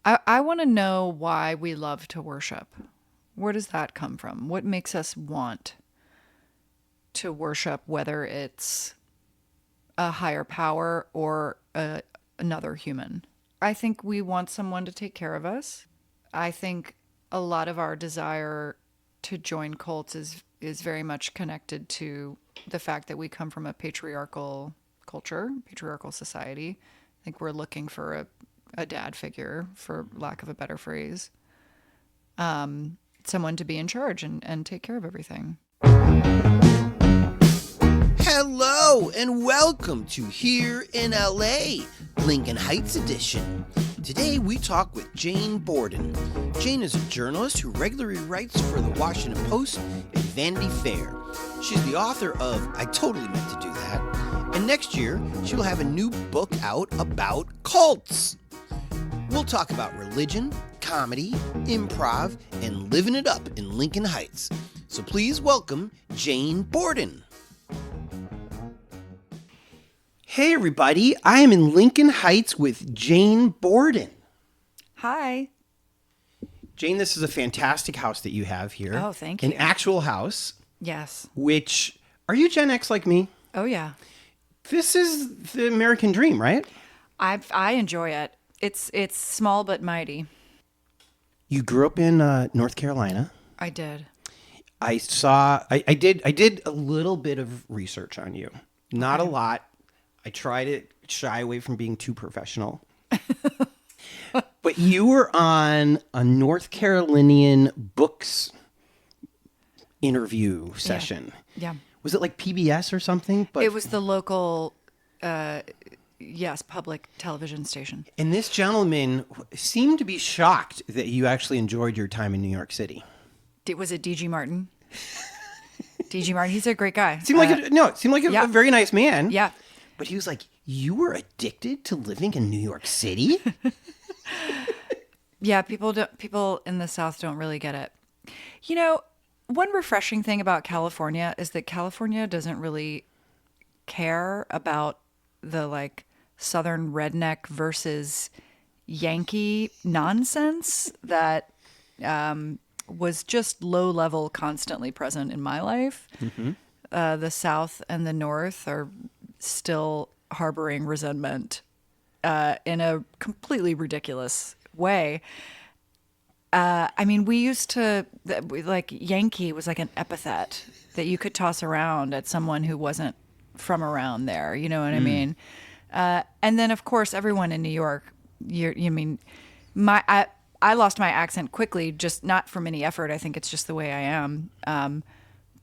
I want to know why we love to worship. Where does that come from? What makes us want to worship, whether it's a higher power or another human? I think we want someone to take care of us. I think a lot of our desire to join cults is very much connected to the fact that we come from a patriarchal culture, patriarchal society. I think we're looking for a dad figure, for lack of a better phrase, someone to be in charge and take care of everything. Hello and welcome to Here in LA, Lincoln Heights edition. Today we talk with Jane Borden. Jane is a journalist who regularly writes for the Washington Post and Vanity Fair. She's the author of I Totally Meant to Do That, and next year she will have a new book out about cults. We'll talk about religion, comedy, improv, and living it up in Lincoln Heights. So please welcome Jane Borden. Hey everybody, I am in Lincoln Heights with Jane Borden. Hi. Jane, this is a fantastic house that you have here. Oh, thank you. An actual house. Yes. Which, are you Gen X like me? Oh, yeah. This is the American dream, right? I enjoy it. It's small but mighty. You grew up in North Carolina. I did. I did a little bit of research on you. Not a lot. I try to shy away from being too professional. But you were on a North Carolinian books interview session. Yeah. Was it like PBS or something? But It was the local, public television station. And this gentleman seemed to be shocked that you actually enjoyed your time in New York City. Was it D.G. Martin? D.G. Martin, he's a great guy. It seemed like a very nice man. Yeah. But he was like, you were addicted to living in New York City? Yeah, people in the South don't really get it. You know, one refreshing thing about California is that California doesn't really care about the like Southern redneck versus Yankee nonsense that was just low level, constantly present in my life. Mm-hmm. The South and the North are still harboring resentment in a completely ridiculous way. I mean, we used to, like, Yankee was like an epithet that you could toss around at someone who wasn't from around there. You know what I mean? And then, of course, everyone in New York, I lost my accent quickly, just not from any effort. I think it's just the way I am.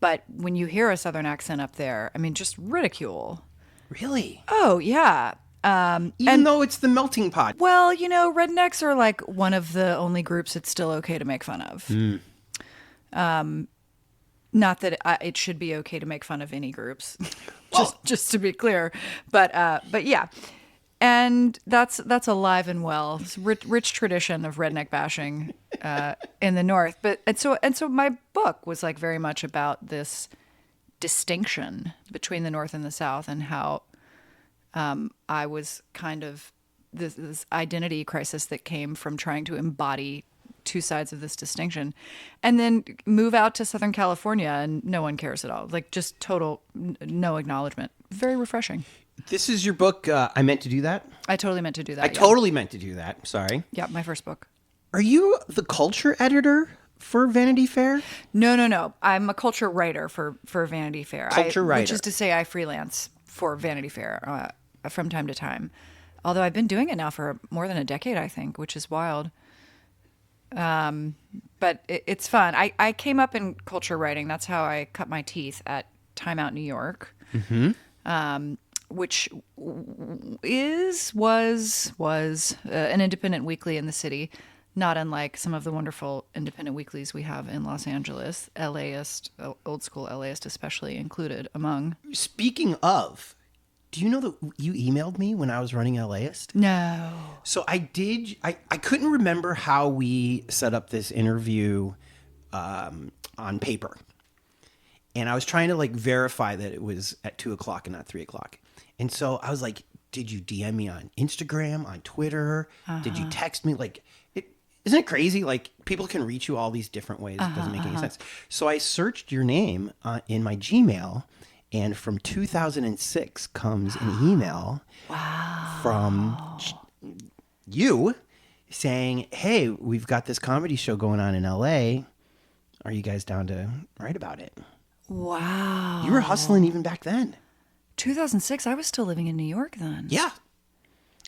But when you hear a Southern accent up there, I mean, just ridicule. Really? Oh, yeah. Even though it's the melting pot. Well, you know, rednecks are like one of the only groups it's still okay to make fun of. Not that it should be okay to make fun of any groups, just to be clear. But yeah, and that's alive and well. It's rich tradition of redneck bashing in the North. But and so my book was like very much about this distinction between the North and the South, and how I was kind of this identity crisis that came from trying to embody two sides of this distinction, and then move out to Southern California and no one cares at all. Like, just total no acknowledgement. Very refreshing. This is your book, I Meant to Do That? I totally meant to do that. I totally meant to do that. Sorry. Yeah, my first book. Are you the culture editor for Vanity Fair? No. I'm a culture writer for Vanity Fair. Culture writer. Which is to say I freelance for Vanity Fair from time to time. Although I've been doing it now for more than a decade, I think, which is wild. But it's fun. I came up in culture writing. That's how I cut my teeth at Time Out New York, which was an independent weekly in the city, not unlike some of the wonderful independent weeklies we have in Los Angeles, LAist, old school LAist especially included among. Speaking of, do you know that you emailed me when I was running LAist? No. So I did. I couldn't remember how we set up this interview on paper. And I was trying to like verify that it was at 2:00 and not 3:00. And so I was like, did you DM me on Instagram, on Twitter? Did you text me? Like, isn't it crazy? Like, people can reach you all these different ways. It doesn't make any sense. So I searched your name in my Gmail, and from 2006 comes an email from you saying, hey, we've got this comedy show going on in LA. Are you guys down to write about it? Wow. You were hustling even back then. 2006, I was still living in New York then. Yeah.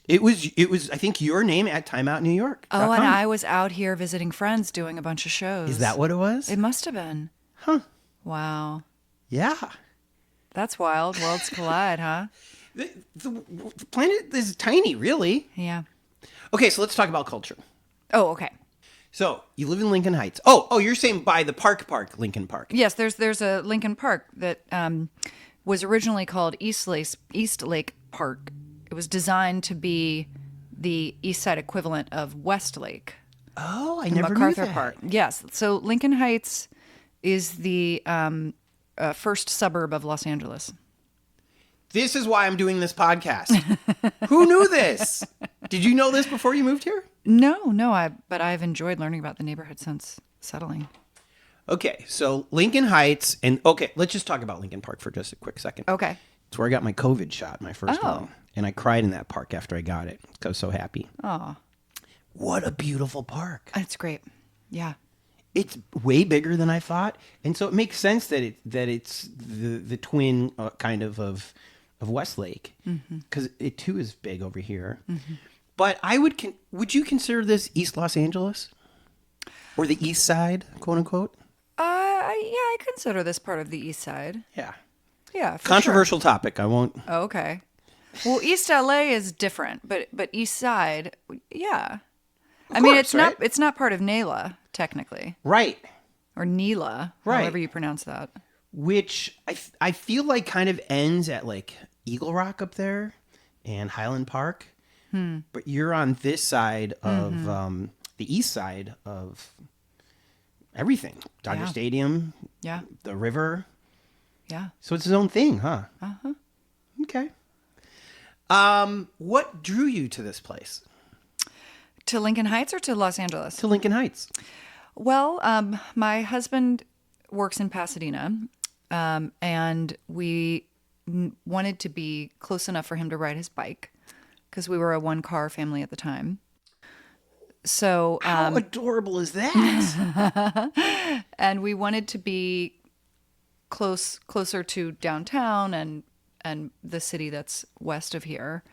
It was, I think, your name at Timeout New York. Oh, and I was out here visiting friends doing a bunch of shows. Is that what it was? It must have been. Huh. Wow. Yeah. That's wild. Worlds collide, huh? The planet is tiny, really. Yeah. Okay, so let's talk about culture. Oh, okay. So you live in Lincoln Heights. Oh, you're saying by the park, Lincoln Park. Yes, there's a Lincoln Park that was originally called East Lake Park. It was designed to be the East Side equivalent of Westlake. Oh, I never MacArthur knew that. Park. Yes. So Lincoln Heights is the first suburb of Los Angeles. This is why I'm doing this podcast. Who knew this? Did you know this before you moved here? No, but I've enjoyed learning about the neighborhood since settling. Okay, so Lincoln Heights, and okay, let's just talk about Lincoln Park for just a quick second. Okay. It's where I got my COVID shot, my first Oh. one. And I cried in that park after I got it. I was so happy. Oh, What a beautiful park. that's great. Yeah. It's way bigger than I thought. And so it makes sense that it's the twin kind of Westlake. Because it too is big over here. But would you consider this East Los Angeles? Or the East Side, quote unquote? Yeah, I consider this part of the East Side. Yeah. Yeah, for Controversial topic. I won't. Sure. Oh, okay. Well, East LA is different, but East Side, yeah. I mean, course, right? it's not part of NELA technically, Right. or NELA, Right. however you pronounce that. Which I feel like kind of ends at like Eagle Rock up there and Highland Park. But you're on this side of the east side of everything. Dodger Yeah. Stadium, Yeah, the river. yeah. So it's his own thing, huh? Okay. What drew you to this place? To Lincoln Heights or to Los Angeles? To Lincoln Heights? Well, my husband works in Pasadena, and we wanted to be close enough for him to ride his bike because we were a one-car family at the time. So, How adorable is that? and we wanted to be closer to downtown and the city that's west of here.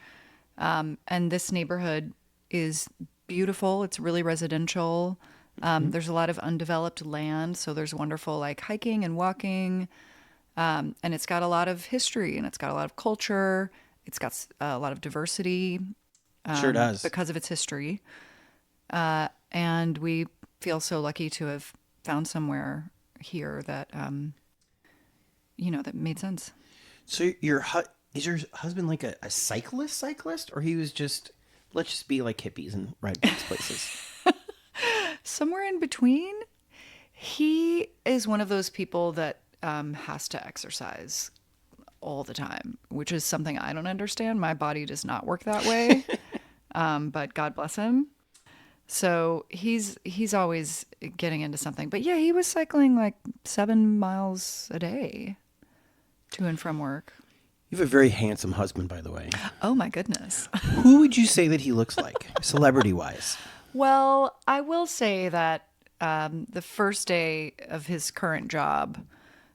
And this neighborhood is beautiful. It's really residential. There's a lot of undeveloped land, so there's wonderful like hiking and walking. And it's got a lot of history and it's got a lot of culture. It's got a lot of diversity. Sure does. Because of its history. And we feel so lucky to have found somewhere here that, that made sense. So is your husband like a cyclist, or he was just, let's just be like hippies and ride bikes places? Somewhere in between. He is one of those people that has to exercise all the time, which is something I don't understand. My body does not work that way, but God bless him. So he's always getting into something. But yeah, he was cycling like 7 miles a day to and from work. You have a very handsome husband, by the way. Oh my goodness. Who would you say that he looks like, celebrity-wise? Well, I will say that the first day of his current job,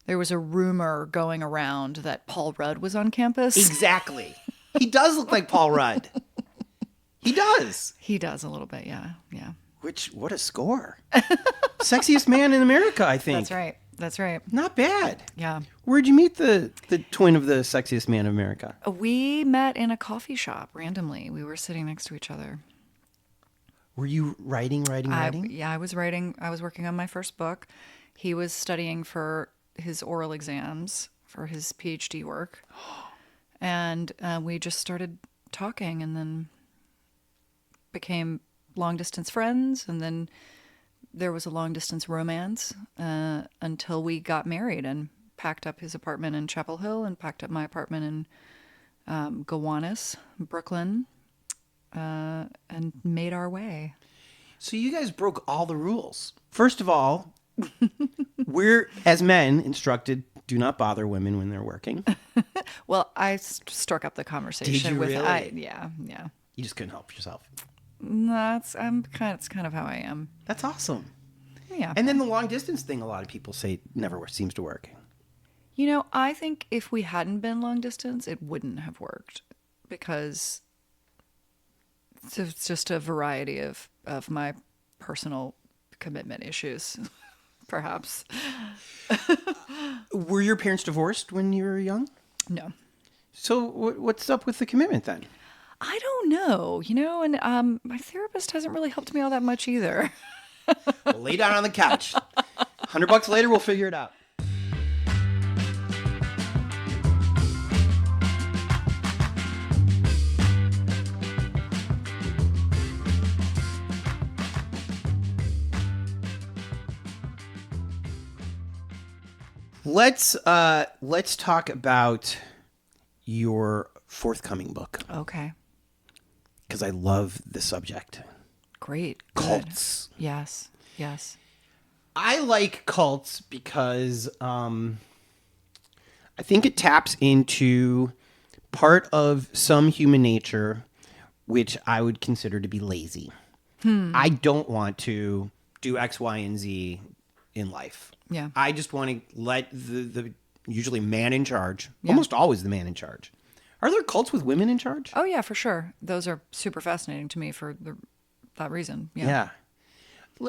there was a rumor going around that Paul Rudd was on campus. Exactly. He does look like Paul Rudd. He does. He does a little bit, yeah. What a score. Sexiest man in America, I think. That's right. Not bad. Yeah. Where'd you meet the twin of the sexiest man in America? We met in a coffee shop randomly. We were sitting next to each other. Were you writing? Yeah, I was writing. I was working on my first book. He was studying for his oral exams for his PhD work. And we just started talking and then became long distance friends. And then there was a long distance romance until we got married and packed up his apartment in Chapel Hill and packed up my apartment in Gowanus, Brooklyn, and made our way. So you guys broke all the rules. First of all, we're, as men, instructed, do not bother women when they're working. Well, I struck up the conversation. Did you with really? Yeah. You just couldn't help yourself. No, it's kind of how I am. That's awesome. Yeah. And then the long distance thing, a lot of people say never seems to work. You know, I think if we hadn't been long distance, it wouldn't have worked because it's just a variety of my personal commitment issues, perhaps. Were your parents divorced when you were young? No. So what's up with the commitment then? I don't know, and my therapist hasn't really helped me all that much either. Well, lay down on the couch. $100 later, we'll figure it out. Let's talk about your forthcoming book Okay. because I love the subject. Great. Good. Cults. Yes. I like cults because I think it taps into part of some human nature which I would consider to be lazy. I don't want to do X, Y, and Z in life. Yeah. I just want to let the usually man in charge, Yeah. almost always the man in charge. Are there cults with women in charge? Oh, yeah, for sure. Those are super fascinating to me for that reason. Yeah.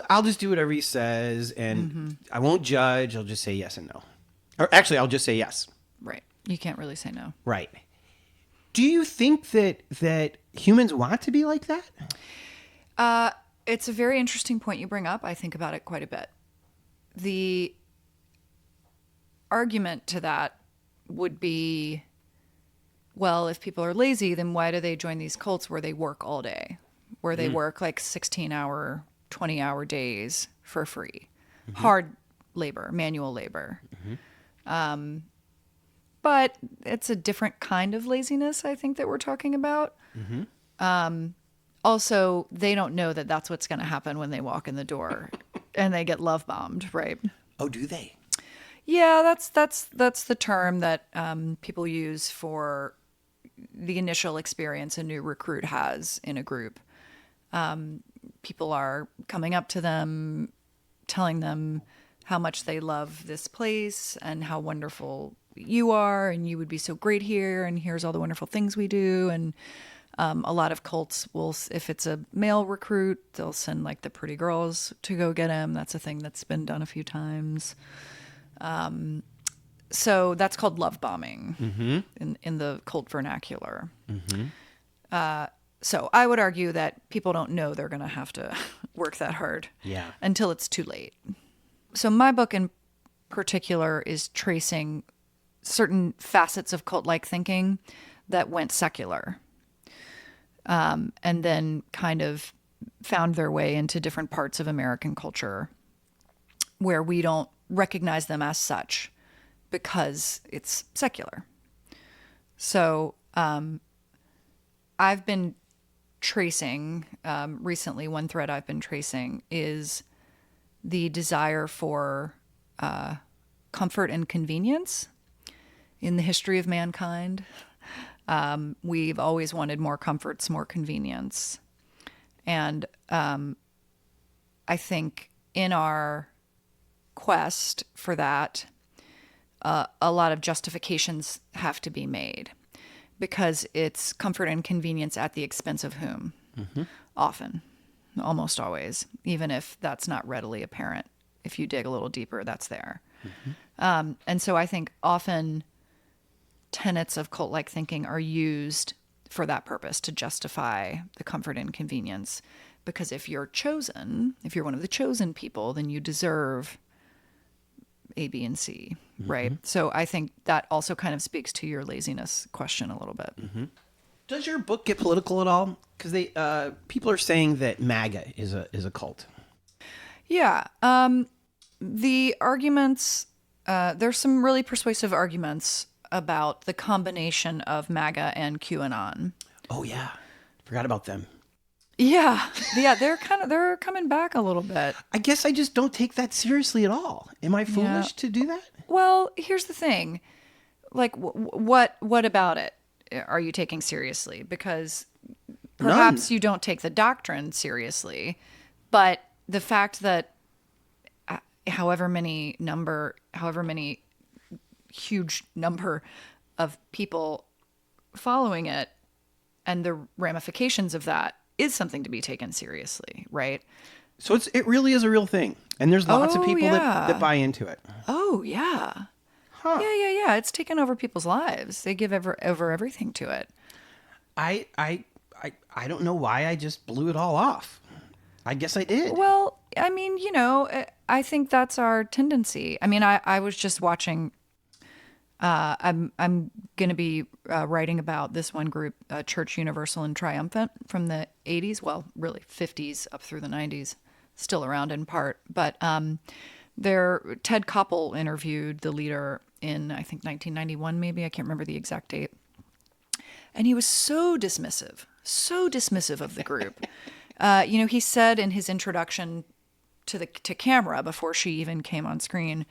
I'll just do whatever he says, and I won't judge. I'll just say yes and no. Or actually, I'll just say yes. Right. You can't really say no. Right. Do you think that humans want to be like that? It's a very interesting point you bring up. I think about it quite a bit. The argument to that would be, well, if people are lazy, then why do they join these cults where they work all day, where they work like 16-hour, 20-hour days for free? Hard labor, manual labor. But it's a different kind of laziness, I think, that we're talking about. Also, they don't know that that's what's going to happen when they walk in the door and they get love bombed, right? Oh, do they? Yeah, that's the term that people use for the initial experience a new recruit has in a group. People are coming up to them, telling them how much they love this place and how wonderful you are, and you would be so great here, and here's all the wonderful things we do. And a lot of cults will, if it's a male recruit, they'll send like the pretty girls to go get him. That's a thing that's been done a few times. So that's called love bombing in the cult vernacular. So I would argue that people don't know they're going to have to work that hard until it's too late. So my book in particular is tracing certain facets of cult-like thinking that went secular. And then kind of found their way into different parts of American culture where we don't recognize them as such because it's secular. So I've been tracing, recently, one thread I've been tracing is the desire for comfort and convenience in the history of mankind. We've always wanted more comforts, more convenience. And I think in our quest for that, a lot of justifications have to be made because it's comfort and convenience at the expense of whom? Often, almost always, even if that's not readily apparent. If you dig a little deeper, that's there. And so I think often tenets of cult-like thinking are used for that purpose to justify the comfort and convenience. Because if you're chosen, if you're one of the chosen people, then you deserve A, B, and C, right? So I think that also kind of speaks to your laziness question a little bit. Does your book get political at all? Because people are saying that MAGA is a cult. Yeah. The arguments, there's some really persuasive arguments about the combination of MAGA and QAnon. Oh, yeah. Forgot about them. Yeah. Yeah, they're coming back a little bit. I guess I just don't take that seriously at all. Am I foolish to do that? Well, here's the thing. Like, what about it are you taking seriously? Because perhaps you don't take the doctrine seriously, but the fact that however many huge number of people following it and the ramifications of that is something to be taken seriously, right? So it really is a real thing. And there's lots of people yeah. that buy into it. Oh, yeah. Huh. Yeah. It's taken over people's lives. They give over everything to it. I don't know why I just blew it all off. I guess I did. Well, I mean, I think that's our tendency. I mean, I was just watching. I'm going to be writing about this one group, Church Universal and Triumphant, from the 80s. Well, really 50s up through the 90s, still around in part. But Ted Koppel interviewed the leader in, I think, 1991, maybe. I can't remember the exact date. And he was so dismissive of the group. He said in his introduction to camera before she even came on screen,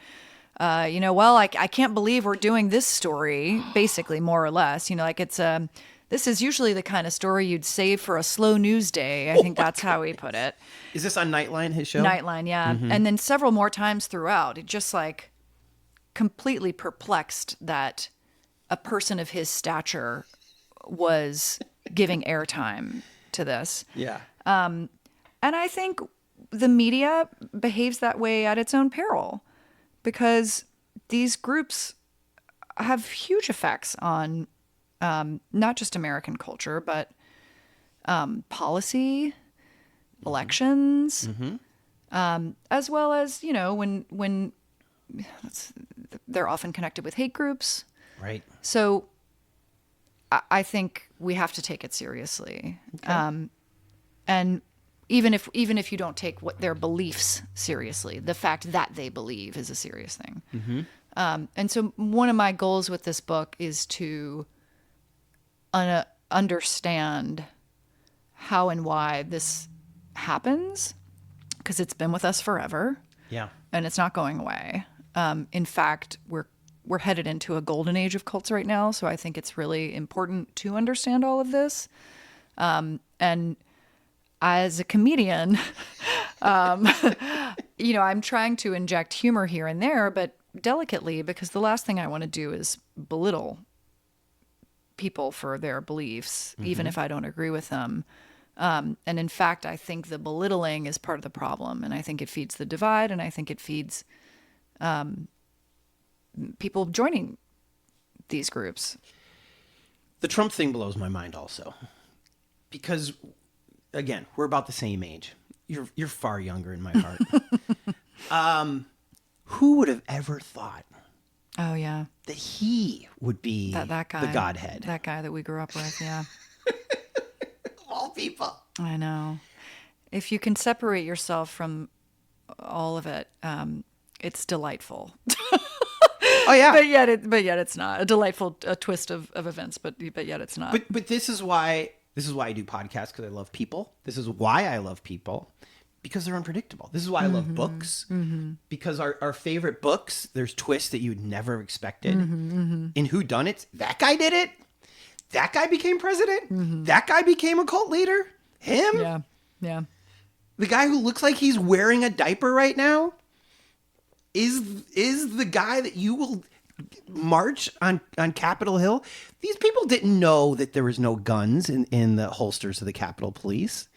I can't believe we're doing this story, basically, more or less. This is usually the kind of story you'd save for a slow news day. I think that's how he put it. Is this on Nightline, his show? Nightline, yeah. Mm-hmm. And then several more times throughout, it just completely perplexed that a person of his stature was giving airtime to this. Yeah. And I think the media behaves that way at its own peril, because these groups have huge effects on not just American culture, but policy, elections, as well as, when they're often connected with hate groups. Right. So I think we have to take it seriously. Okay. And even if you don't take their beliefs seriously, the fact that they believe is a serious thing. Mm-hmm. And so one of my goals with this book is to understand how and why this happens, because it's been with us forever. Yeah. And it's not going away. In fact, we're headed into a golden age of cults right now, so I think it's really important to understand all of this. And as a comedian, I'm trying to inject humor here and there, but delicately, because the last thing I want to do is belittle people for their beliefs, even if I don't agree with them. And in fact, I think the belittling is part of the problem, and I think it feeds the divide, and I think it feeds people joining these groups. The Trump thing blows my mind also, because again, we're about the same age. You're far younger in my heart. Who would have ever thought? Oh yeah, that he would be that guy, the Godhead. That guy that we grew up with. Yeah. Of all people. I know. If you can separate yourself from all of it, it's delightful. Oh yeah. But yet it's not a delightful twist of events. But yet it's not. But this is why I do podcasts, because I love people. This is why I love people, because they're unpredictable. This is why I love books, because our favorite books, there's twists that you'd never expected. In whodunits, that guy did it. That guy became president. That guy became a cult leader. Him. Yeah. The guy who looks like he's wearing a diaper right now is the guy that you will march on Capitol Hill. These people didn't know that there was no guns in the holsters of the Capitol Police.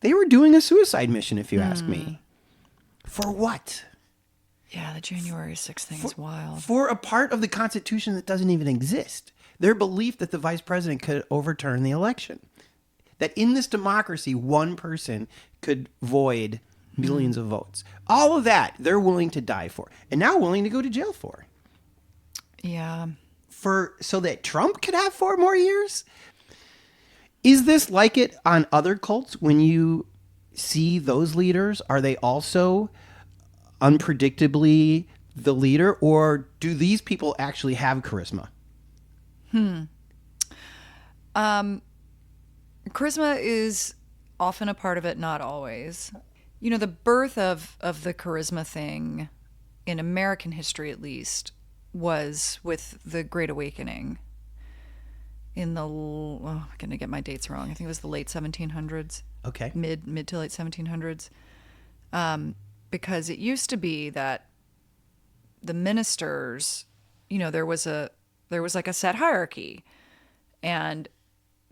They were doing a suicide mission, if you ask me. For what? Yeah, the January 6th thing is wild. For a part of the Constitution that doesn't even exist. Their belief that the vice president could overturn the election. That in this democracy, one person could void millions of votes. All of that, they're willing to die for. And now willing to go to jail for. Yeah. So that Trump could have 4 more years? Is this like it on other cults when you see those leaders? Are they also unpredictably the leader, or do these people actually have charisma? Charisma is often a part of it, not always. You know, the birth of the charisma thing, in American history at least, was with the Great Awakening in the, I'm going to get my dates wrong. I think it was the late 1700s. Okay. Mid to late 1700s. Because it used to be that the ministers, you know, there was like a set hierarchy, and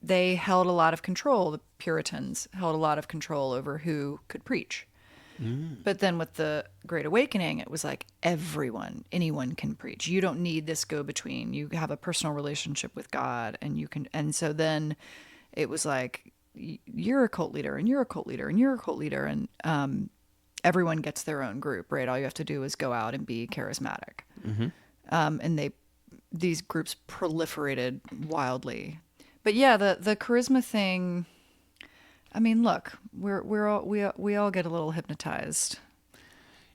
they held a lot of control. The Puritans held a lot of control over who could preach. But then with the Great Awakening, it was like anyone can preach. You don't need this go-between. You have a personal relationship with God, and you can. And so then it was like, you're a cult leader, and you're a cult leader, and you're a cult leader, and everyone gets their own group, right? All you have to do is go out and be charismatic. And these groups proliferated wildly. But yeah, the charisma thing. I mean, look, we all get a little hypnotized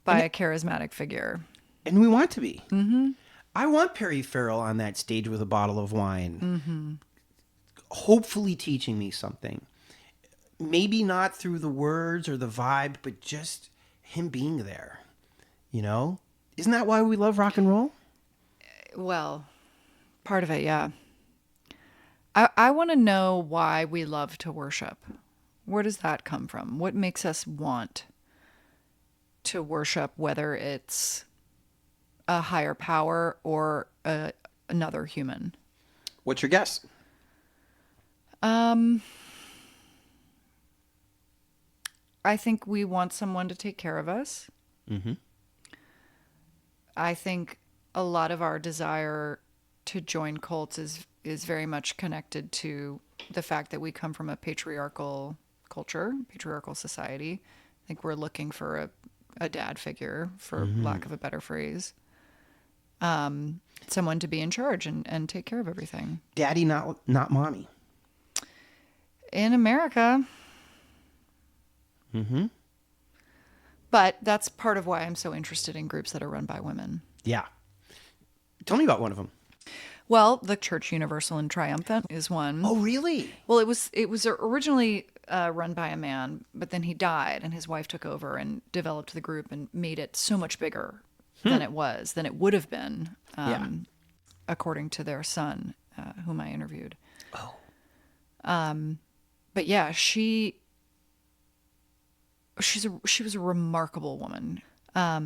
by a charismatic figure, And we want to be. I want Perry Farrell on that stage with a bottle of wine, hopefully teaching me something. Maybe not through the words or the vibe, but just him being there. You know? Isn't that why we love rock and roll? Well, part of it, yeah. I want to know why we love to worship. Where does that come from? What makes us want to worship, whether it's a higher power or another human? What's your guess? I think we want someone to take care of us. I think a lot of our desire to join cults is very much connected to the fact that we come from a patriarchal culture, patriarchal society. I think we're looking for a dad figure, for lack of a better phrase. Someone to be in charge and take care of everything. Daddy, not mommy. In America. But that's part of why I'm so interested in groups that are run by women. Yeah. Tell me about one of them. Well, the Church Universal and Triumphant is one. Oh, really? Well, it was originally run by a man, but then he died, and his wife took over and developed the group and made it so much bigger than it would have been, according to their son, whom I interviewed. Oh. But yeah, she was a remarkable woman. A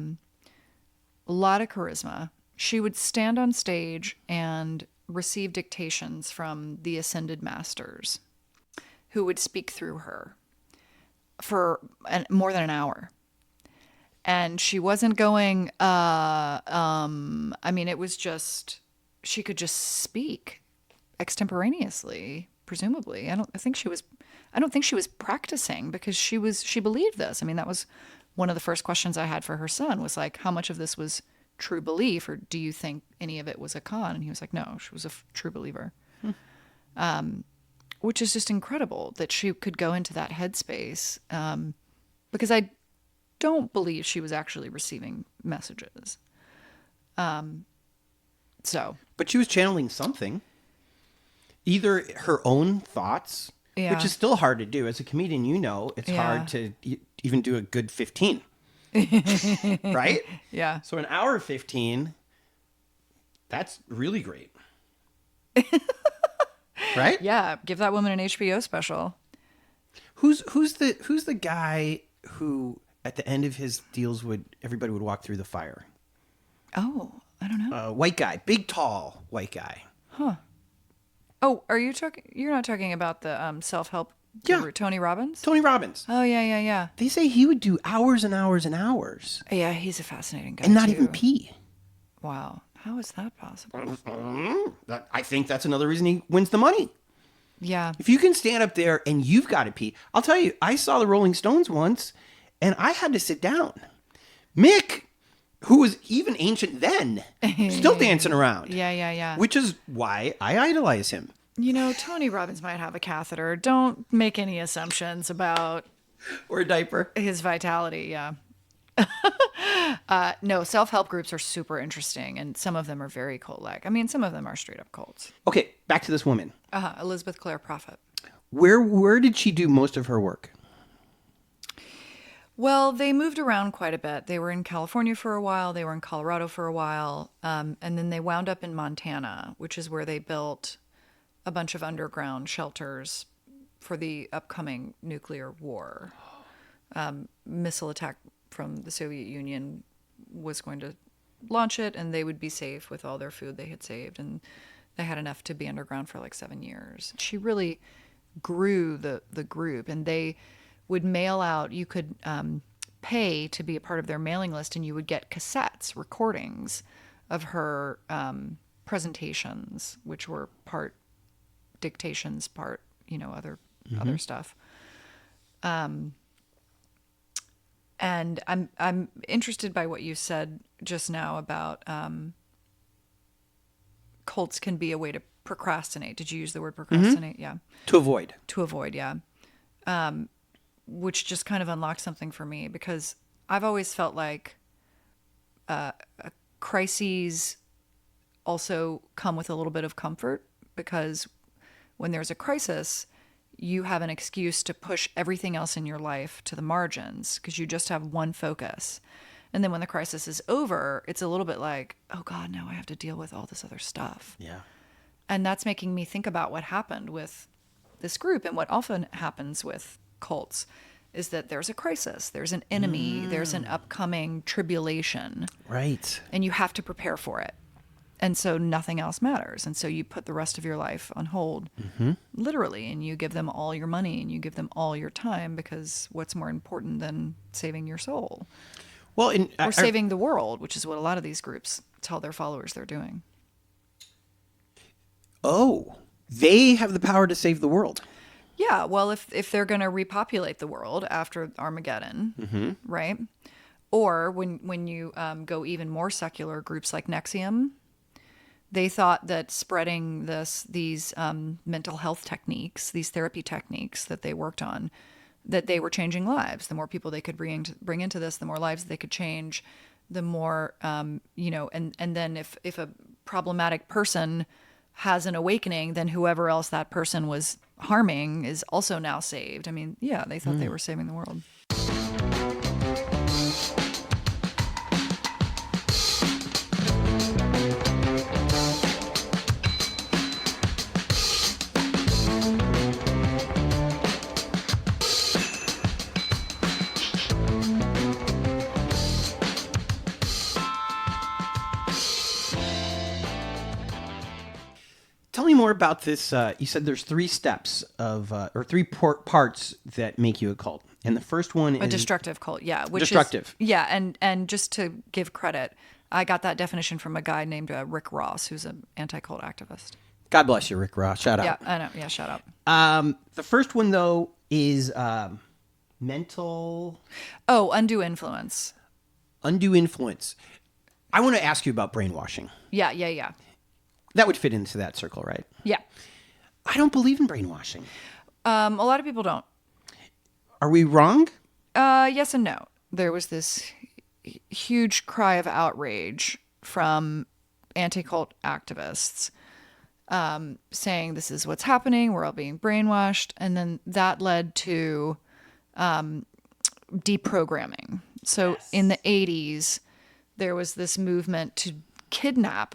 lot of charisma. She would stand on stage and receive dictations from the ascended masters, who would speak through her for more than an hour. And she wasn't going, I mean, it was just, she could just speak extemporaneously, presumably. I don't think she was practicing, because she believed this. I mean, that was one of the first questions I had for her son, was like, how much of this was true belief, or do you think any of it was a con? And he was like, no, she was a true believer. Which is just incredible that she could go into that headspace, because I don't believe she was actually receiving messages. But she was channeling something. Either her own thoughts, which is still hard to do. As a comedian, you know, it's hard to even do a good 15. Right? Yeah. So an hour 15, that's really great. Right? Yeah. Give that woman an HBO special. Who's the guy who at the end of his deals everybody would walk through the fire? Oh, I don't know. White guy, big tall white guy. Huh. Oh, you're not talking about the self-help guru, Tony Robbins? Tony Robbins. Oh, yeah. They say he would do hours and hours and hours. Yeah, he's a fascinating guy, and not too. even pee. Wow. How is that possible? I think that's another reason he wins the money. Yeah. If you can stand up there and you've got to pee. I'll tell you, I saw the Rolling Stones once and I had to sit down. Mick, who was even ancient then, still dancing around. Yeah. Which is why I idolize him. You know, Tony Robbins might have a catheter. Don't make any assumptions about... Or a diaper. His vitality, yeah. No, self-help groups are super interesting, and some of them are very cult-like. I mean, some of them are straight-up cults. Okay, back to this woman. Elizabeth Clare Prophet. Where did she do most of her work? Well, they moved around quite a bit. They were in California for a while. They were in Colorado for a while. And then they wound up in Montana, which is where they built a bunch of underground shelters for the upcoming nuclear war. Missile attack from the Soviet Union was going to launch it, and they would be safe with all their food they had saved. And they had enough to be underground for like 7 years. She really grew the group, and they would mail out, you could pay to be a part of their mailing list, and you would get cassettes, recordings of her presentations, which were part dictations, part, other stuff. And I'm interested by what you said just now about cults can be a way to procrastinate. Did you use the word procrastinate? Mm-hmm. Yeah. To avoid. To avoid, yeah. Which just kind of unlocked something for me, because I've always felt like crises also come with a little bit of comfort, because when there's a crisis, you have an excuse to push everything else in your life to the margins, because you just have one focus. And then when the crisis is over, it's a little bit like, oh God, now I have to deal with all this other stuff. Yeah. And that's making me think about what happened with this group, and what often happens with cults is that there's a crisis, there's an enemy, there's an upcoming tribulation. Right. And you have to prepare for it. And so nothing else matters. And so you put the rest of your life on hold, literally, and you give them all your money and you give them all your time, because what's more important than saving your soul? Well, or saving the world, which is what a lot of these groups tell their followers they're doing. Oh, they have the power to save the world. Yeah, well, if they're going to repopulate the world after Armageddon, right? Or when you go even more secular, groups like Nexium, they thought that spreading these mental health techniques, these therapy techniques that they worked on, that they were changing lives. The more people they could bring into this, the more lives they could change, the more, and then if a problematic person has an awakening, then whoever else that person was harming is also now saved. I mean, yeah, they thought they were saving the world. Tell me more about this. You said there's 3 steps or 3 parts that make you a cult. And the first one is... A destructive cult, yeah. Destructive. And just to give credit, I got that definition from a guy named Rick Ross, who's an anti-cult activist. God bless you, Rick Ross. Shout out. Yeah, I know. Yeah, shout out. The first one, though, is mental... Oh, undue influence. Undue influence. I want to ask you about brainwashing. Yeah. That would fit into that circle, right? Yeah. I don't believe in brainwashing. A lot of people don't. Are we wrong? Yes and no. There was this huge cry of outrage from anti-cult activists saying this is what's happening, we're all being brainwashed. And then that led to deprogramming. So in the 80s, there was this movement to kidnap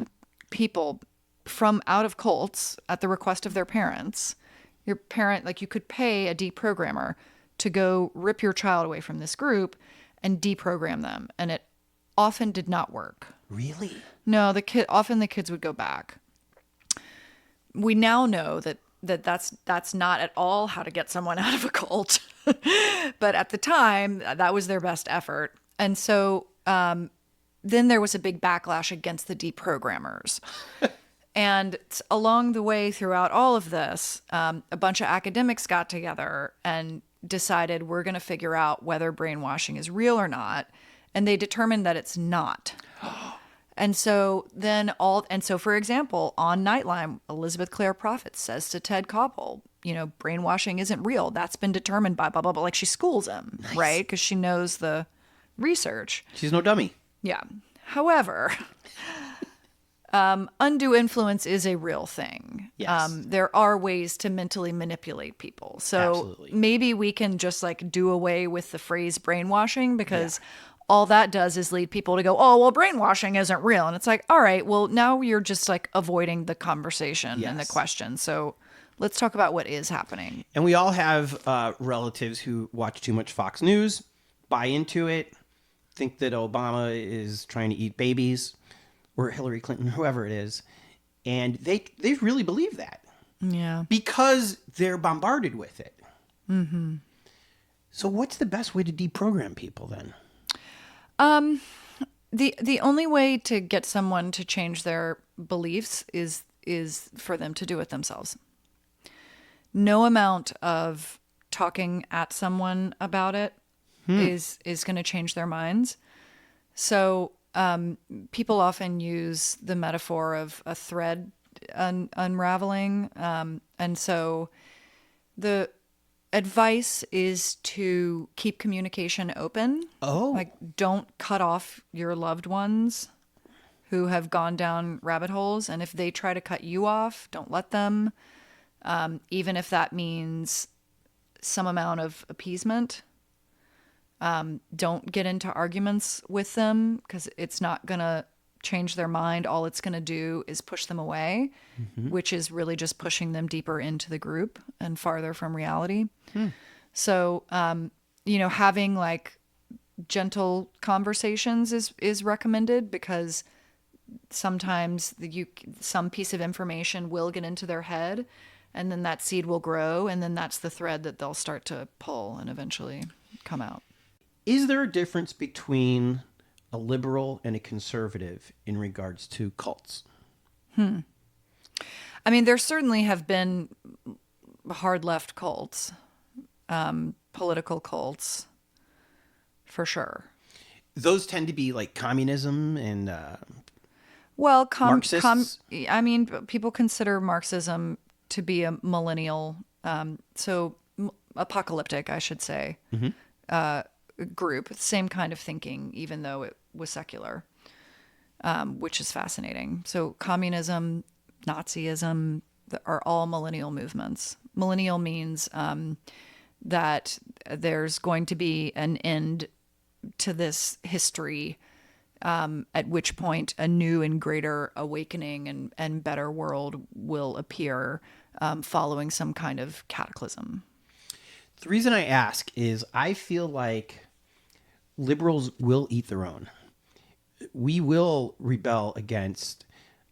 people from out of cults at the request of their parents. Your parent, like, you could pay a deprogrammer to go rip your child away from this group and deprogram them. And it often did not work. Really? No, often the kids would go back. We now know that's not at all how to get someone out of a cult. But at the time, that was their best effort. And so then there was a big backlash against the deprogrammers. And along the way throughout all of this, a bunch of academics got together and decided we're going to figure out whether brainwashing is real or not. And they determined that it's not. And so for example, on Nightline, Elizabeth Clare Prophet says to Ted Koppel, brainwashing isn't real. That's been determined by blah, blah, blah. Like, she schools him, nice. Right? Because she knows the research. She's no dummy. Yeah. However, undue influence is a real thing. Yes. There are ways to mentally manipulate people. So Absolutely. maybe we can just like do away with the phrase brainwashing, because all that does is lead people to go, oh, well, brainwashing isn't real. And it's like, all right, well, now you're just like avoiding the conversation and the Yes. question. So let's talk about what is happening. And we all have relatives who watch too much Fox News, buy into it, think that Obama is trying to eat babies, or Hillary Clinton, whoever it is. And they really believe that Yeah. because they're bombarded with it. Mm-hmm. So what's the best way to deprogram people then? The only way to get someone to change their beliefs is for them to do it themselves. No amount of talking at someone about it is going to change their minds. So people often use the metaphor of a thread unraveling, and so the advice is to keep communication open. Oh. Like, don't cut off your loved ones who have gone down rabbit holes. And if they try to cut you off, don't let them. Even if that means some amount of appeasement. Don't get into arguments with them, because it's not going to change their mind. All it's going to do is push them away, which is really just pushing them deeper into the group and farther from reality. So, having like gentle conversations is recommended, because sometimes some piece of information will get into their head, and then that seed will grow, and then that's the thread that they'll start to pull and eventually come out. Is there a difference between a liberal and a conservative in regards to cults? I mean, there certainly have been hard left cults, political cults, for sure. Those tend to be like communism and Well, Marxists? I mean, people consider Marxism to be a millennial, apocalyptic, I should say, group. Same kind of thinking, even though it was secular, which is fascinating. So communism, Nazism are all millennial movements. Millennial means that there's going to be an end to this history, at which point a new and greater awakening and better world will appear, following some kind of cataclysm. The reason I ask is I feel like liberals will eat their own. We will rebel against,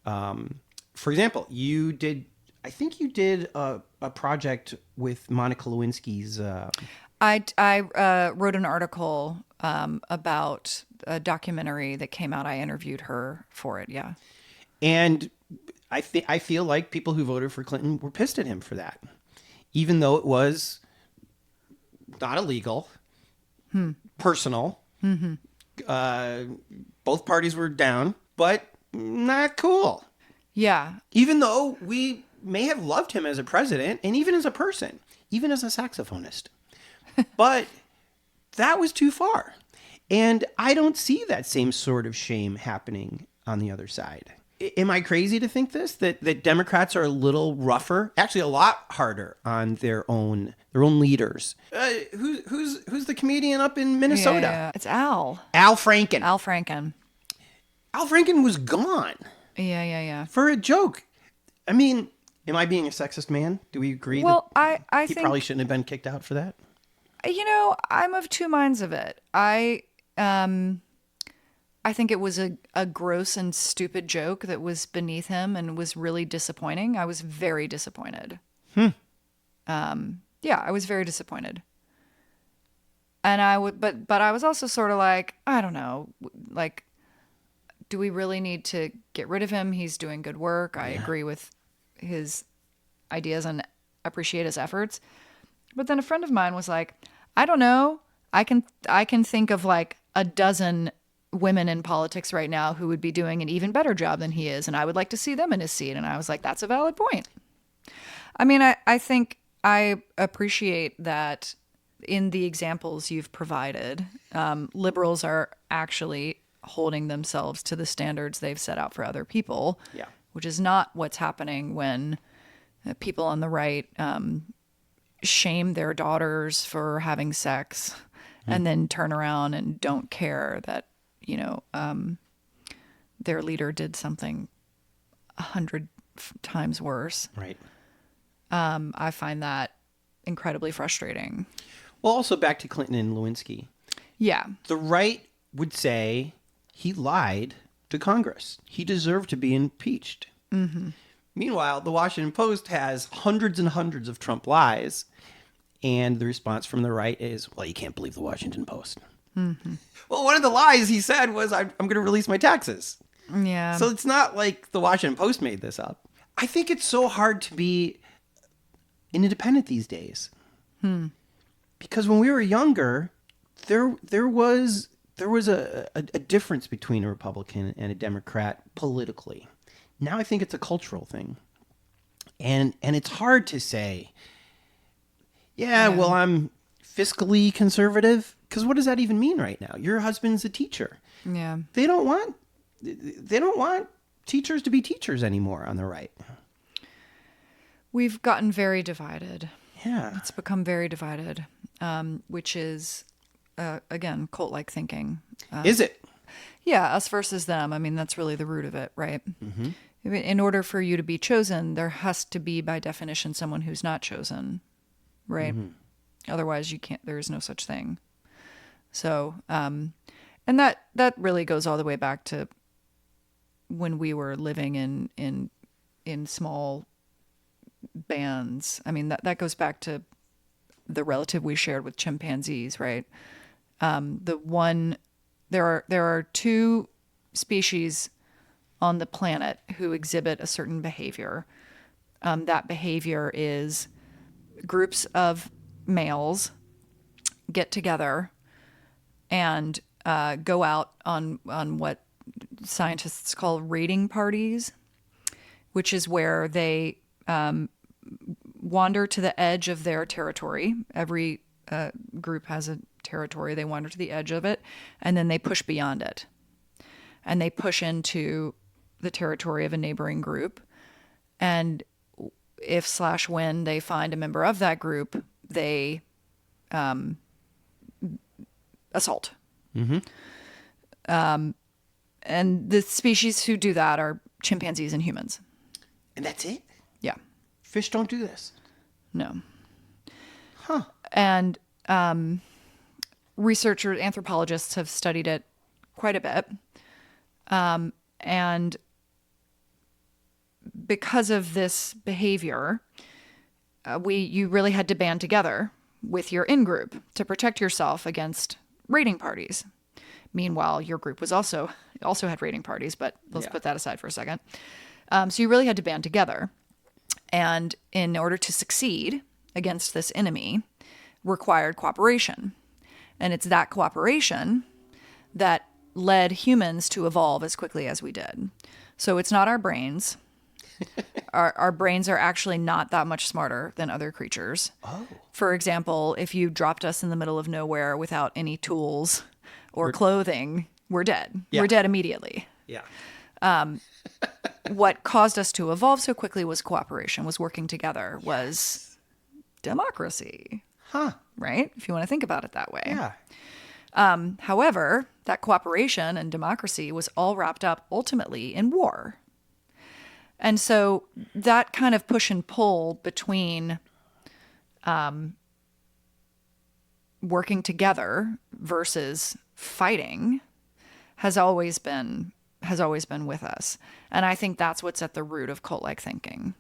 for example, I think you did a project with Monica Lewinsky's. I wrote an article about a documentary that came out. I interviewed her for it. Yeah. And I feel like people who voted for Clinton were pissed at him for that, even though it was not illegal, personal. Both parties were down, but not cool. Yeah. Even though we may have loved him as a president and even as a person, even as a saxophonist. But that was too far. And I don't see that same sort of shame happening on the other side. Am I crazy to think this? That Democrats are a little rougher, actually a lot harder on their own leaders. Who's the comedian up in Minnesota? Yeah. It's Al. Al Franken. Al Franken. Al Franken was gone Yeah. for a joke. I mean, am I being a sexist man? Do we agree Well, that I he think, probably shouldn't have been kicked out for that? I'm of two minds of it. I think it was a gross and stupid joke that was beneath him and was really disappointing. I was very disappointed. Yeah, I was very disappointed. And but I was also sort of like, I don't know, like, do we really need to get rid of him? He's doing good work. I agree with his ideas and appreciate his efforts. But then a friend of mine was like, I don't know. I can think of like a dozen women in politics right now who would be doing an even better job than he is, and I would like to see them in his seat. And I was like, that's a valid point. I mean, I think I appreciate that in the examples you've provided, liberals are actually holding themselves to the standards they've set out for other people, Yeah. which is not what's happening when people on the right shame their daughters for having sex and then turn around and don't care that, their leader did something 100 times worse. Right. I find that incredibly frustrating. Well, also back to Clinton and Lewinsky. Yeah. The right would say he lied to Congress. He deserved to be impeached. Mm-hmm. Meanwhile, the Washington Post has hundreds and hundreds of Trump lies. And the response from the right is, well, you can't believe the Washington Post. Mm-hmm. Well, one of the lies he said was, I'm going to release my taxes. Yeah. So it's not like the Washington Post made this up. I think it's so hard to be an independent these days. Because when we were younger, there was a difference between a Republican and a Democrat politically. Now I think it's a cultural thing. And it's hard to say, well, I'm fiscally conservative. Because what does that even mean right now? Your husband's a teacher. Yeah. They don't want teachers to be teachers anymore on the right. We've gotten very divided. Yeah. It's become very divided, which is, again, cult-like thinking. Is it? Yeah, us versus them. I mean, that's really the root of it, right? Mm-hmm. In order for you to be chosen, there has to be, by definition, someone who's not chosen, right? Mm-hmm. Otherwise, you can't. There is no such thing. So, and that really goes all the way back to when we were living in small bands. I mean, that goes back to the relative we shared with chimpanzees, right? There are two species on the planet who exhibit a certain behavior. That behavior is groups of males get together and go out on what scientists call raiding parties, which is where they wander to the edge of their territory. Every group has a territory. They wander to the edge of it, and then they push beyond it. And they push into the territory of a neighboring group. And if/when they find a member of that group, they assault. Mm-hmm. And the species who do that are chimpanzees and humans. And that's it? Yeah. Fish don't do this? No. Huh. And researchers, anthropologists have studied it quite a bit. And because of this behavior, you really had to band together with your in-group to protect yourself against raiding parties. Meanwhile, your group was also had raiding parties, but let's put that aside for a second. So you really had to band together. And in order to succeed against this enemy, required cooperation. And it's that cooperation that led humans to evolve as quickly as we did. So it's not our brains. Our brains are actually not that much smarter than other creatures. Oh. For example, if you dropped us in the middle of nowhere without any tools or clothing, we're dead. Yeah. We're dead immediately. Yeah. What caused us to evolve so quickly was cooperation, was working together, was democracy. Huh. Right? If you want to think about it that way. Yeah. However, that cooperation and democracy was all wrapped up ultimately in war. And so that kind of push and pull between working together versus fighting has always been with us. And I think that's what's at the root of cult-like thinking.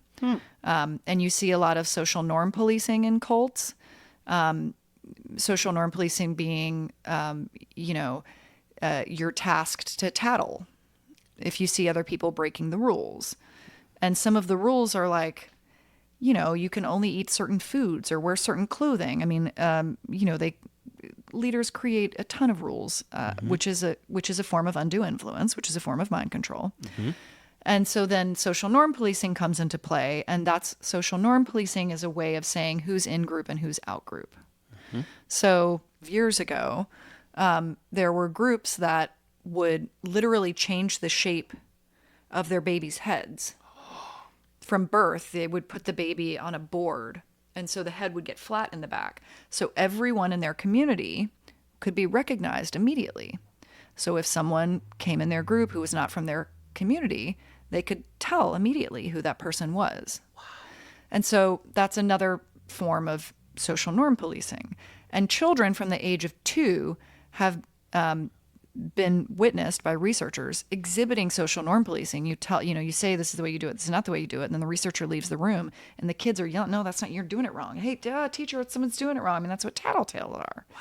And you see a lot of social norm policing in cults. Social norm policing being, you're tasked to tattle if you see other people breaking the rules. And some of the rules are like, you can only eat certain foods or wear certain clothing. I mean, leaders create a ton of rules, which is a form of undue influence, which is a form of mind control. Mm-hmm. And so then social norm policing comes into play, and social norm policing is a way of saying who's in group and who's out group. So years ago, there were groups that would literally change the shape of their babies' heads. From birth, they would put the baby on a board, and so the head would get flat in the back. So everyone in their community could be recognized immediately. So if someone came in their group who was not from their community, they could tell immediately who that person was. Wow. And so that's another form of social norm policing. And children from the age of 2 have been witnessed by researchers exhibiting social norm policing. You say this is the way you do it, this is not the way you do it, and then the researcher leaves the room, and the kids are yelling, "No, that's not. You're doing it wrong. Hey, teacher, someone's doing it wrong." I mean, that's what tattletales are. Wow.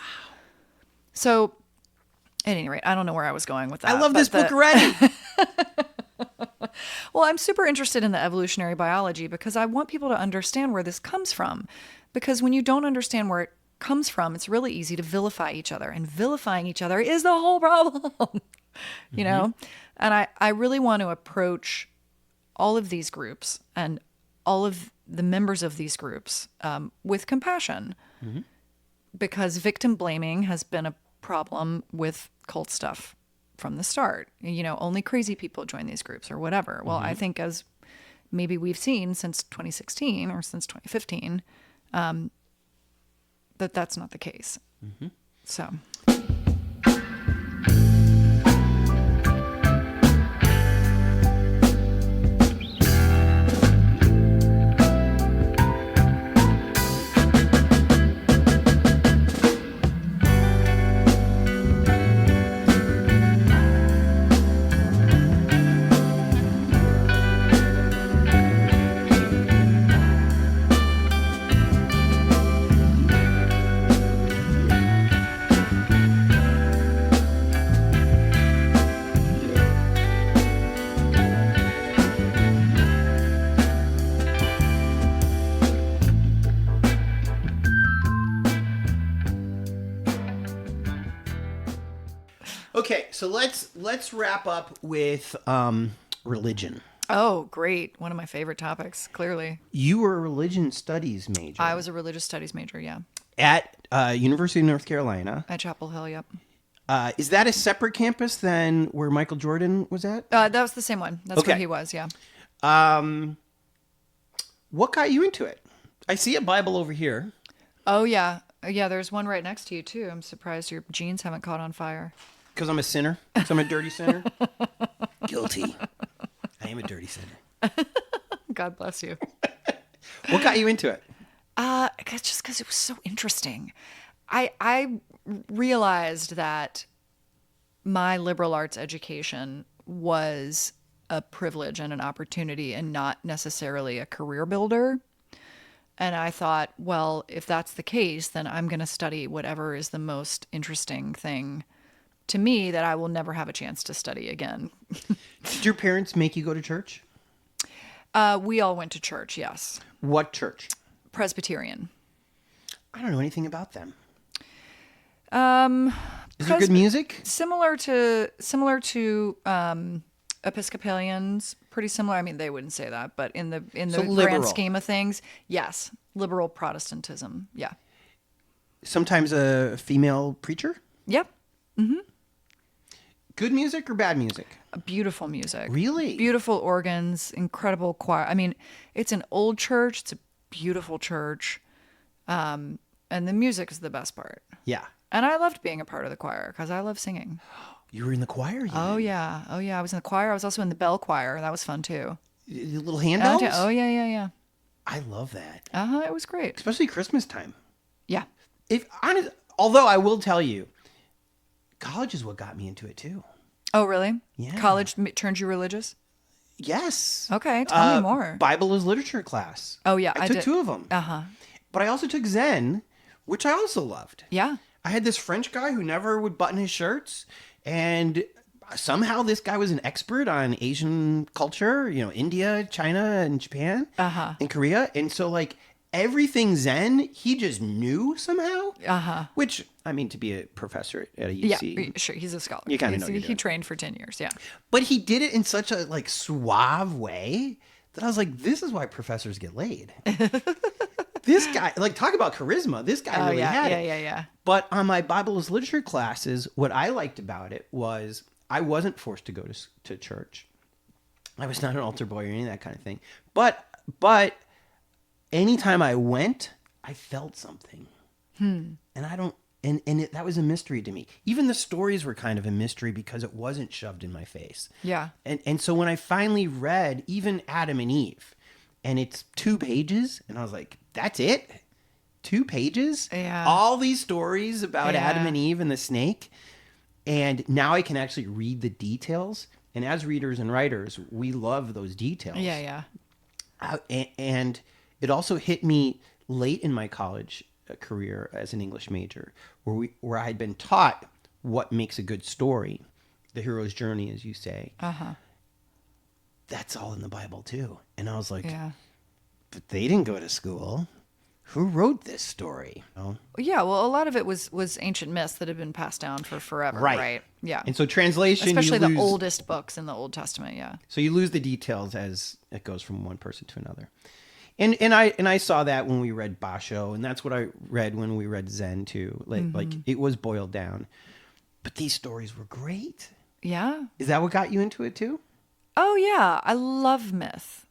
So, at any rate, I don't know where I was going with that. I love this book already. Well, I'm super interested in the evolutionary biology because I want people to understand where this comes from. Because when you don't understand where it comes from, it's really easy to vilify each other. And vilifying each other is the whole problem, you know? And I really want to approach all of these groups and all of the members of these groups with compassion. Because victim blaming has been a problem with cult stuff from the start. You know, only crazy people join these groups or whatever. Well, I think as maybe we've seen since 2016 or since 2015, that's not the case. So. Okay, so let's wrap up with religion. Oh, great. One of my favorite topics, clearly. You were a religion studies major. I was a religious studies major, yeah. At University of North Carolina. At Chapel Hill, yep. Is that a separate campus than where Michael Jordan was at? That was the same one. That's where he was, yeah. What got you into it? I see a Bible over here. Oh, yeah. Yeah, there's one right next to you, too. I'm surprised your jeans haven't caught on fire. Because I'm a sinner? Because I'm a dirty sinner? Guilty. I am a dirty sinner. God bless you. What got you into it? Just because it was so interesting. I realized that my liberal arts education was a privilege and an opportunity and not necessarily a career builder. And I thought, well, if that's the case, then I'm going to study whatever is the most interesting thing to me that I will never have a chance to study again. Did your parents make you go to church? We all went to church, yes. What church? Presbyterian. I don't know anything about them. Is there good music? Similar to Episcopalians, pretty similar. I mean, they wouldn't say that, but in the grand scheme of things, yes, liberal Protestantism. Yeah. Sometimes a female preacher? Yep. Mm-hmm. Good music or bad music? Beautiful music. Really? Beautiful organs, incredible choir. I mean, it's an old church. It's a beautiful church. And the music is the best part. Yeah. And I loved being a part of the choir because I love singing. You were in the choir? Oh, yeah. Oh, yeah. I was in the choir. I was also in the bell choir. That was fun, too. The little handbells? Oh, yeah. I love that. It was great. Especially Christmas time. Yeah. Although I will tell you, college is what got me into it, too. Oh, really? Yeah. College turned you religious? Yes. Okay, tell me more. Bible is literature class. Oh, yeah. I took two of them. Uh-huh. But I also took Zen, which I also loved. Yeah. I had this French guy who never would button his shirts, and somehow this guy was an expert on Asian culture, India, China, and Japan, and Korea. And so, everything Zen, he just knew somehow. Which, I mean, to be a professor at a UC. Yeah, sure. He's a scholar. You kind of know. He trained for 10 years, yeah. But he did it in such a, suave way that I was like, this is why professors get laid. This guy, like, talk about charisma. This guy really had it. Yeah. But on my Bible as literature classes, what I liked about it was I wasn't forced to go to church. I was not an altar boy or any of that kind of thing. But anytime I went, I felt something. And I don't, that was a mystery to me. Even the stories were kind of a mystery because it wasn't shoved in my face. Yeah. And so when I finally read even Adam and Eve, and it's 2 pages, and I was like, that's it? 2 pages? Yeah. All these stories about Yeah. Adam and Eve and the snake. And now I can actually read the details. And as readers and writers, we love those details. Yeah. And it also hit me late in my college career as an English major, where I had been taught what makes a good story, the hero's journey, as you say. That's all in the Bible too. And I was like, Yeah. but they didn't go to school. Who wrote this story? Oh. Yeah, well, a lot of it was ancient myths that have been passed down for forever, right? Yeah. And so translation, especially you lose, the oldest books in the Old Testament, yeah. So you lose the details as it goes from one person to another. And I saw that when we read Basho, and that's what I read when we read Zen too. Like it was boiled down. But these stories were great. Yeah. Is that what got you into it too? Oh yeah, I love myth.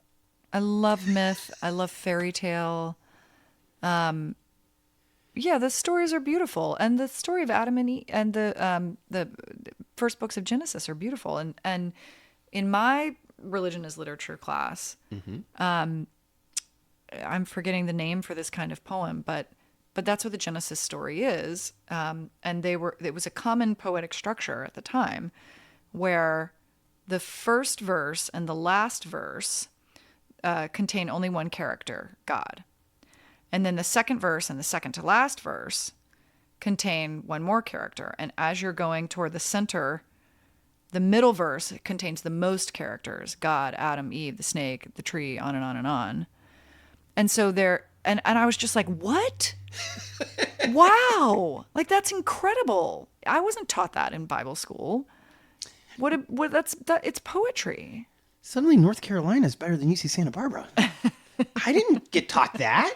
I love fairy tale. Yeah, the stories are beautiful, and the story of Adam and Eve and the first books of Genesis are beautiful. And in my religion as literature class, I'm forgetting the name for this kind of poem, but that's what the Genesis story is. And it was a common poetic structure at the time, where the first verse and the last verse contain only one character, God. And then the second verse and the second to last verse contain one more character. And as you're going toward the center, the middle verse contains the most characters: God, Adam, Eve, the snake, the tree, on and on and on. And so and I was just like, what? Wow. Like, that's incredible. I wasn't taught that in Bible school. It's poetry. Suddenly North Carolina is better than UC Santa Barbara. I didn't get taught that.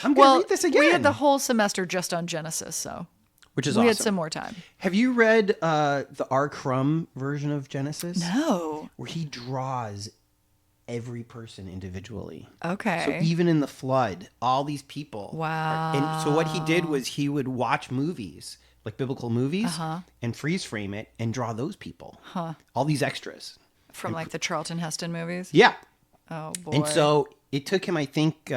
I'm going to read this again. We had the whole semester just on Genesis, so which is we awesome. had some more time. Have you read the R. Crumb version of Genesis? No. Where he draws every person individually. Okay. So even in the flood, all these people. Wow. And so what he did was he would watch movies, like biblical movies, and freeze frame it and draw those people. All these extras. From like the Charlton Heston movies? Yeah. Oh, boy. And so it took him, I think,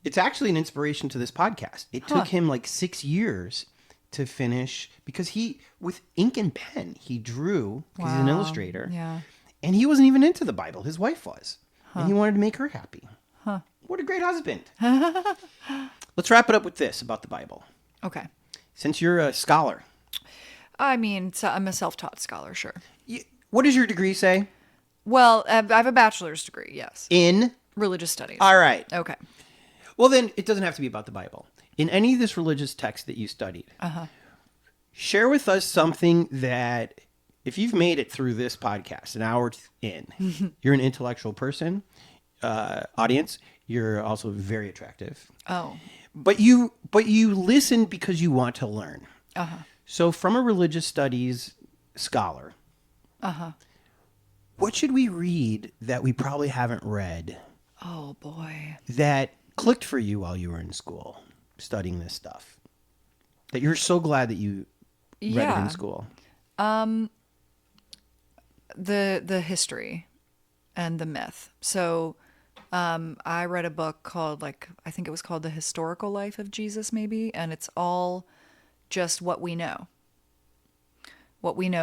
it's actually an inspiration to this podcast. It took him like 6 years to finish, because with ink and pen, he drew, because he's an illustrator. Yeah. And he wasn't even into the Bible. His wife was. And he wanted to make her happy. What a great husband. Let's wrap it up with this about the Bible. Okay. Since you're a scholar. I mean, so I'm a self-taught scholar, sure. What does your degree say? Well, I have a bachelor's degree, yes. In? Religious studies. All right. Okay. Well, then it doesn't have to be about the Bible. In any of this religious text that you studied, share with us something that, if you've made it through this podcast, an hour in, you're an intellectual person, audience, you're also very attractive. Oh. But you listen because you want to learn. So from a religious studies scholar, what should we read that we probably haven't read? Oh, boy. That clicked for you while you were in school studying this stuff, that you're so glad that you read it in school? The history and the myth. So I read a book called, I think it was called The Historical Life of Jesus, maybe, and it's all just what we know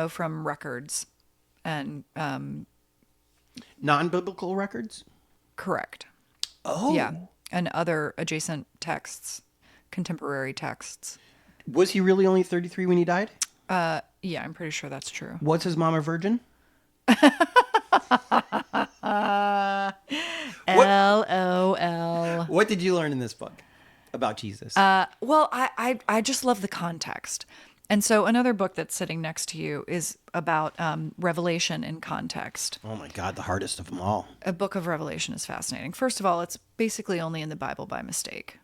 from records and non-biblical records. Correct. Oh, yeah, and other adjacent texts, contemporary texts. Was he really only 33 when he died? Yeah, I'm pretty sure that's true. Was his mom a virgin? LOL. What did you learn in this book about Jesus? Well, I just love the context. And so another book that's sitting next to you is about Revelation in context. Oh my God, the hardest of them all. A book of Revelation is fascinating. First of all, it's basically only in the Bible by mistake.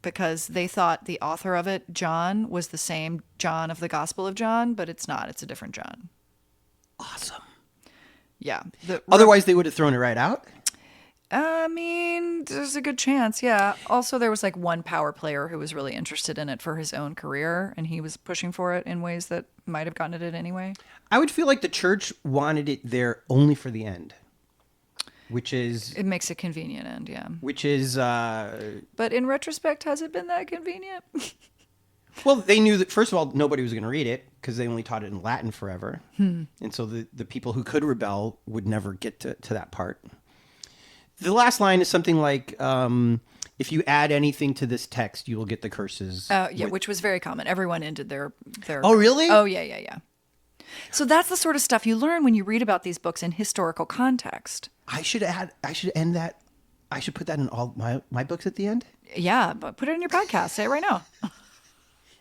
because they thought the author of it, John, was the same John of the Gospel of John, but it's not. It's a different John. Awesome. Yeah. Otherwise, they would have thrown it right out. I mean, there's a good chance, yeah. Also, there was like one power player who was really interested in it for his own career, and he was pushing for it in ways that might have gotten it anyway. I would feel like the church wanted it there only for the end, which is... It makes a convenient end, yeah. Which is... But in retrospect, has it been that convenient? Well, they knew that, first of all, nobody was going to read it because they only taught it in Latin forever. And so the people who could rebel would never get to that part. The last line is something like, if you add anything to this text, you will get the curses. Yeah, which was very common. Everyone ended their... Oh, really? Oh, yeah. So that's the sort of stuff you learn when you read about these books in historical context. I should end that. I should put that in all my books at the end. Yeah, but put it in your podcast. Say it right now.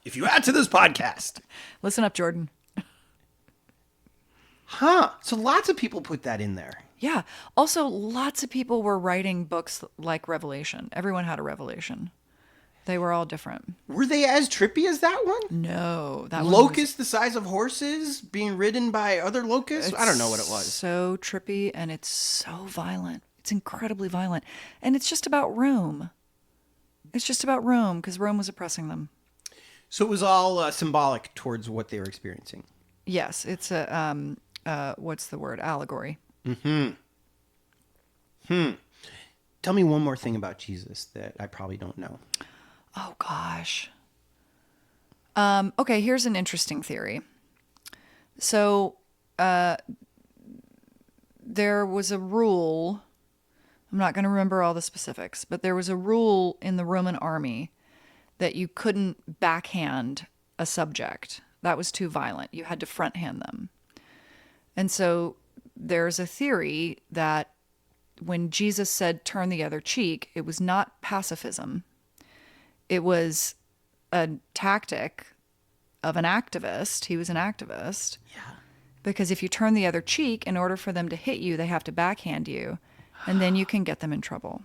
If you add to this podcast. Listen up, Jordan. Huh. So lots of people put that in there. Yeah. Also, lots of people were writing books like Revelation. Everyone had a revelation. They were all different. Were they as trippy as that one? No. That Locusts the size of horses being ridden by other locusts? I don't know what it was. So trippy, and it's so violent. It's incredibly violent. And it's just about Rome. It's just about Rome, because Rome was oppressing them. So it was all symbolic towards what they were experiencing. Yes. It's a, what's the word? Allegory. Tell me one more thing about Jesus that I probably don't know. Oh, gosh. Okay, here's an interesting theory. So there was a rule. I'm not going to remember all the specifics, but there was a rule in the Roman army that you couldn't backhand a subject. That was too violent. You had to fronthand them. And so there's a theory that when Jesus said turn the other cheek, it was not pacifism. It was a tactic of an activist. He was an activist. Yeah. Because if you turn the other cheek, in order for them to hit you, they have to backhand you. And then you can get them in trouble.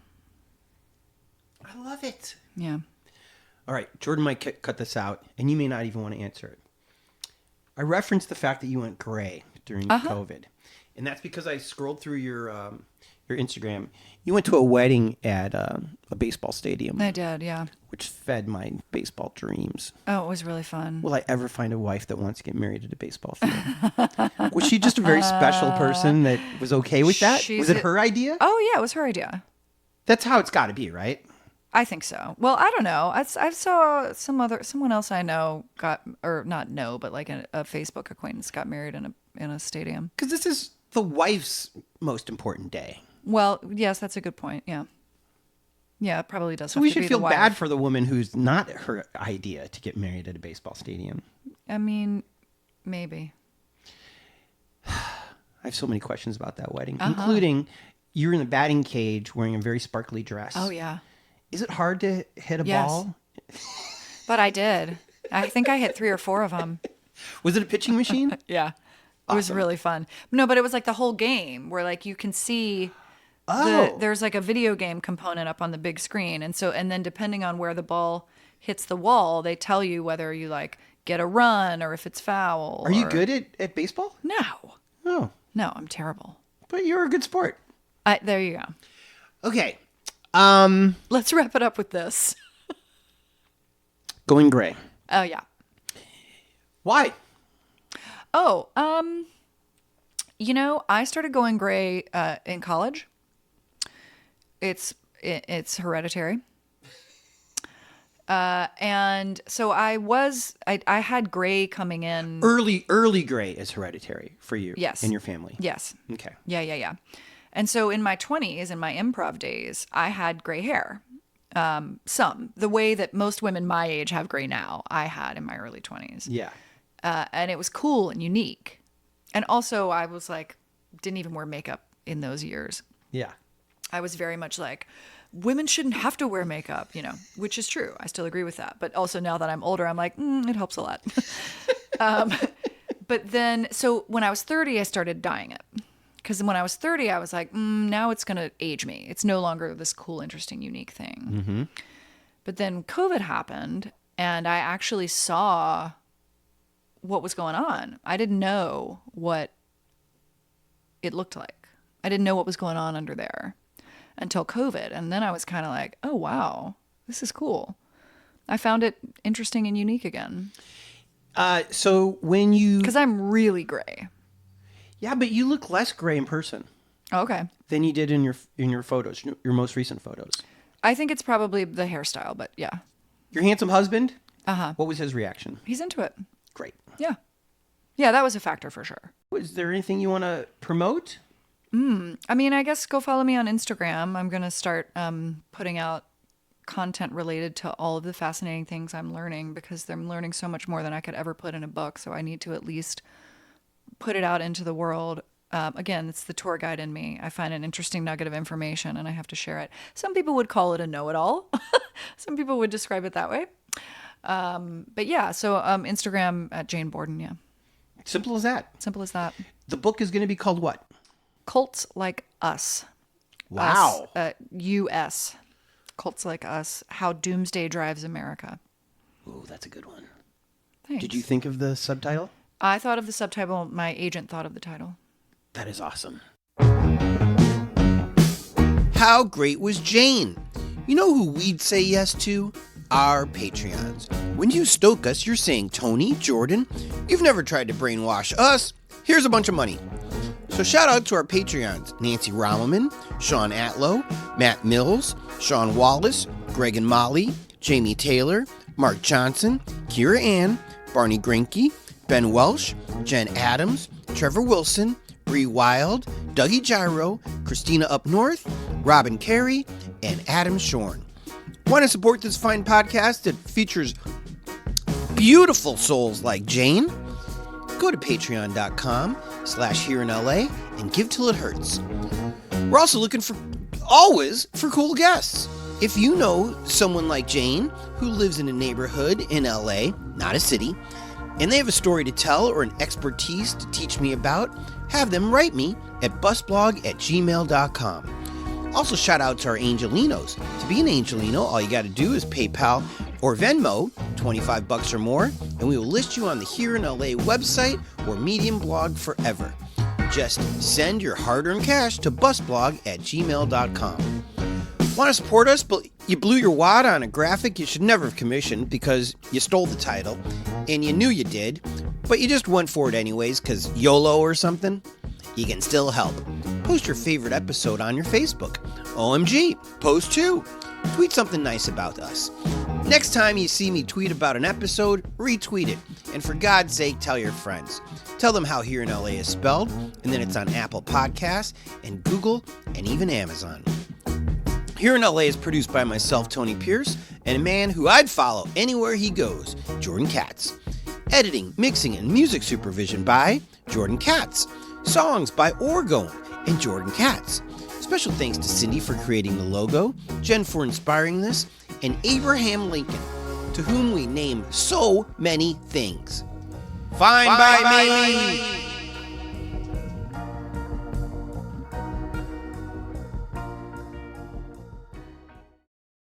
I love it. Yeah. All right. Jordan might cut this out, and you may not even want to answer it. I referenced the fact that you went gray during COVID. And that's because I scrolled through your Instagram. You went to a wedding at a baseball stadium. I did, yeah. Which fed my baseball dreams. Oh, it was really fun. Will I ever find a wife that wants to get married at a baseball field? Was she just a very special person that was okay with that? Was it her idea? Oh, yeah, it was her idea. That's how it's got to be, right? I think so. Well, I don't know. I saw someone else I know got, or not know, but like a Facebook acquaintance got married in a stadium. Because this is the wife's most important day. Well, yes, that's a good point. Yeah. Yeah, it probably does. So we should feel bad for the woman who's not her idea to get married at a baseball stadium. I mean, maybe. I have so many questions about that wedding, including you're in the batting cage wearing a very sparkly dress. Oh, yeah. Is it hard to hit a ball? But I did. I think I hit 3 or 4 of them. Was it a pitching machine? Yeah. It was really fun. No, but it was like the whole game where like you can see there's like a video game component up on the big screen. And then depending on where the ball hits the wall, they tell you whether you like get a run or if it's foul. Are you good at baseball? No. Oh. No, I'm terrible. But you're a good sport. There you go. Okay. Let's wrap it up with this. Going gray. Oh, yeah. Why? Oh, I started going gray in college. It's hereditary. And so I had gray coming in. Early gray is hereditary for you. Yes. In your family. Yes. Okay. Yeah. And so in my 20s, in my improv days, I had gray hair. The way that most women my age have gray now, I had in my early 20s. Yeah. And it was cool and unique. And also I was like, didn't even wear makeup in those years. Yeah. I was very much like, women shouldn't have to wear makeup, which is true. I still agree with that. But also now that I'm older, I'm like, it helps a lot. But then, so when I was 30, I started dyeing it. Because when I was 30, I was like, now it's going to age me. It's no longer this cool, interesting, unique thing. Mm-hmm. But then COVID happened, and I actually saw what was going on. I didn't know what it looked like. I didn't know what was going on under there until COVID. And then I was kind of like, oh, wow, this is cool. I found it interesting and unique again. So when you... Because I'm really gray. Yeah, but you look less gray in person. Okay. Than you did in your photos, your most recent photos. I think it's probably the hairstyle, but yeah. Your handsome husband? Uh-huh. What was his reaction? He's into it. Great. Yeah. Yeah, that was a factor for sure. Is there anything you want to promote? I mean, I guess go follow me on Instagram. I'm going to start putting out content related to all of the fascinating things I'm learning, because I'm learning so much more than I could ever put in a book. So I need to at least put it out into the world. Again, it's the tour guide in me. I find an interesting nugget of information and I have to share it. Some people would call it a know-it-all. Some people would describe it that way. But yeah, so Instagram at Jane Borden, yeah. Simple as that. Simple as that. The book is going to be called what? Cults Like Us. Wow. Us, U.S. Cults Like Us. How Doomsday Drives America. Oh, that's a good one. Thanks. Did you think of the subtitle? I thought of the subtitle. My agent thought of the title. That is awesome. How great was Jane? You know who we'd say yes to? Our Patreons. When you stoke us, you're saying, Tony, Jordan, you've never tried to brainwash us. Here's a bunch of money. So shout out to our Patreons, Nancy Rommelman, Sean Atlow, Matt Mills, Sean Wallace, Greg and Molly, Jamie Taylor, Mark Johnson, Kira Ann, Barney Grinke, Ben Welsh, Jen Adams, Trevor Wilson, Bree Wild, Dougie Gyro, Christina Up North, Robin Carey, and Adam Shorn. Want to support this fine podcast that features beautiful souls like Jane? Go to patreon.com/hereinla and give till it hurts. We're also looking always for cool guests. If you know someone like Jane who lives in a neighborhood in LA, not a city, and they have a story to tell or an expertise to teach me about, have them write me at busblog@gmail.com. Also, shout out to our Angelinos. To be an Angelino, all you got to do is PayPal or Venmo, $25 or more, and we will list you on the Here in LA website or Medium blog forever. Just send your hard-earned cash to busblog@gmail.com. Want to support us, but you blew your wad on a graphic you should never have commissioned because you stole the title, and you knew you did, but you just went for it anyways because YOLO or something? You can still help. Post your favorite episode on your Facebook. OMG, post too. Tweet something nice about us. Next time you see me tweet about an episode, retweet it. And for God's sake, tell your friends. Tell them how Here in LA is spelled, and then it's on Apple Podcasts and Google and even Amazon. Here in LA is produced by myself, Tony Pierce, and a man who I'd follow anywhere he goes, Jordan Katz. Editing, mixing, and music supervision by Jordan Katz. Songs by Orgone and Jordan Katz. Special thanks to Cindy for creating the logo, Jen for inspiring this, and Abraham Lincoln, to whom we name so many things. Fine by me!